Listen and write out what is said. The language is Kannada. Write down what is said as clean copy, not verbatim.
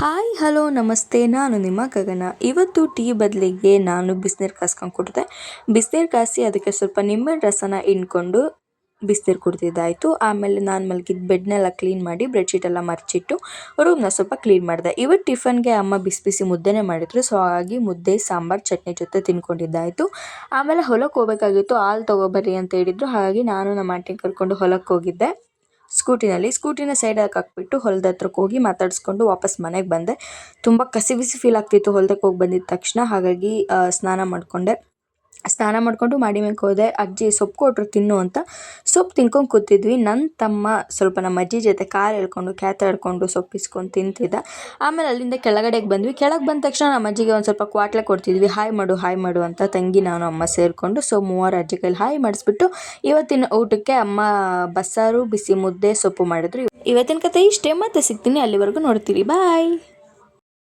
ಹಾಯ್ ಹಲೋ ನಮಸ್ತೆ, ನಾನು ನಿಮ್ಮ ಗಗನ. ಇವತ್ತು ಟೀ ಬದಲಿಗೆ ನಾನು ಬಿಸಿನೀರು ಕಾಸ್ಕೊಂಡು ಕುಡಿದೆ. ಬಿಸಿನೀರು ಕಾಸಿ ಅದಕ್ಕೆ ಸ್ವಲ್ಪ ನಿಂಬೆ ರಸನ ಹಿಂಡ್ಕೊಂಡು ಬಿಸಿನೀರು ಕುಡಿದಿದ್ದಾಯಿತು. ಆಮೇಲೆ ನಾನು ಮಲಗಿದ ಬೆಡ್ನೆಲ್ಲ ಕ್ಲೀನ್ ಮಾಡಿ ಬೆಡ್ಶೀಟ್ ಎಲ್ಲ ಮರ್ಚಿಟ್ಟು ರೂಮ್ನ ಸ್ವಲ್ಪ ಕ್ಲೀನ್ ಮಾಡಿದೆ. ಇವತ್ತು ಟಿಫನ್ಗೆ ಅಮ್ಮ ಬಿಸಿ ಬಿಸಿ ಮುದ್ದೆನೇ ಮಾಡಿದ್ರು. ಸೊ ಹಾಗಾಗಿ ಮುದ್ದೆ ಸಾಂಬಾರು ಚಟ್ನಿ ಜೊತೆ ತಿನ್ಕೊಂಡಿದ್ದಾಯಿತು. ಆಮೇಲೆ ಹೊಲಕ್ಕೆ ಹೋಗಬೇಕಾಗಿತ್ತು, ಹಾಲು ತೊಗೊಬರ್ರಿ ಅಂತ ಹೇಳಿದರು. ಹಾಗಾಗಿ ನಾನು ನಮ್ಮ ಆಂಟಿನ ಕರ್ಕೊಂಡು ಹೊಲಕ್ಕೆ ಹೋಗಿದ್ದೆ. ಸ್ಕೂಟಿನ ಸೈಡಲ್ಲಿ ಹಾಕ್ಬಿಟ್ಟು ಹೊಲದ ಹತ್ರಕ್ಕೆ ಹೋಗಿ ಮಾತಾಡಿಸ್ಕೊಂಡು ವಾಪಸ್ ಮನೆಗೆ ಬಂದೆ. ತುಂಬ ಕಸಿ ಬಿಸಿ ಫೀಲ್ ಆಗ್ತಿತ್ತು ಹೊಲದಕ್ಕೆ ಹೋಗಿ ಬಂದಿದ್ದ ತಕ್ಷಣ. ಹಾಗಾಗಿ ಸ್ನಾನ ಮಾಡಿಕೊಂಡು ಮಾಡಿ ಮೇಲಕ್ಕೆ ಹೋದೆ. ಅಜ್ಜಿ ಸೊಪ್ಪು ಕೊಟ್ಟರು ತಿನ್ನು ಅಂತ. ಸೊಪ್ಪು ತಿನ್ಕೊಂಡು ಕೂತಿದ್ವಿ. ನನ್ನ ತಮ್ಮ ಸ್ವಲ್ಪ ನಮ್ಮ ಅಜ್ಜಿ ಜೊತೆ ಕಾಲು ಎಳ್ಕೊಂಡು ಕ್ಯಾತಾಡ್ಕೊಂಡು ಸೊಪ್ಪು ಇಸ್ಕೊಂಡು ತಿಂತಿದ್ದ. ಆಮೇಲೆ ಅಲ್ಲಿಂದ ಕೆಳಗಡೆಗೆ ಬಂದ್ವಿ. ಕೆಳಗೆ ಬಂದ ತಕ್ಷಣ ನಮ್ಮ ಅಜ್ಜಿಗೆ ಒಂದು ಸ್ವಲ್ಪ ಕ್ವಾಟ್ಲೆ ಕೊಡ್ತಿದ್ವಿ, ಹಾಯ್ ಮಾಡು ಅಂತ. ತಂಗಿ ನಾನು ಅಮ್ಮ ಸೇರಿಕೊಂಡು ಮೂವರು ಅಜ್ಜಿ ಕೈಲಿ ಹಾಯ್ ಮಾಡಿಸ್ಬಿಟ್ಟು ಇವತ್ತಿನ ಊಟಕ್ಕೆ ಅಮ್ಮ ಬಸ್ಸಾರು, ಬಿಸಿ ಮುದ್ದೆ, ಸೊಪ್ಪು ಮಾಡಿದ್ರು. ಇವತ್ತಿನ ಕತೆ ಇಷ್ಟೇ. ಮತ್ತೆ ಸಿಗ್ತೀನಿ, ಅಲ್ಲಿವರೆಗೂ ನೋಡ್ತೀರಿ, ಬಾಯ್.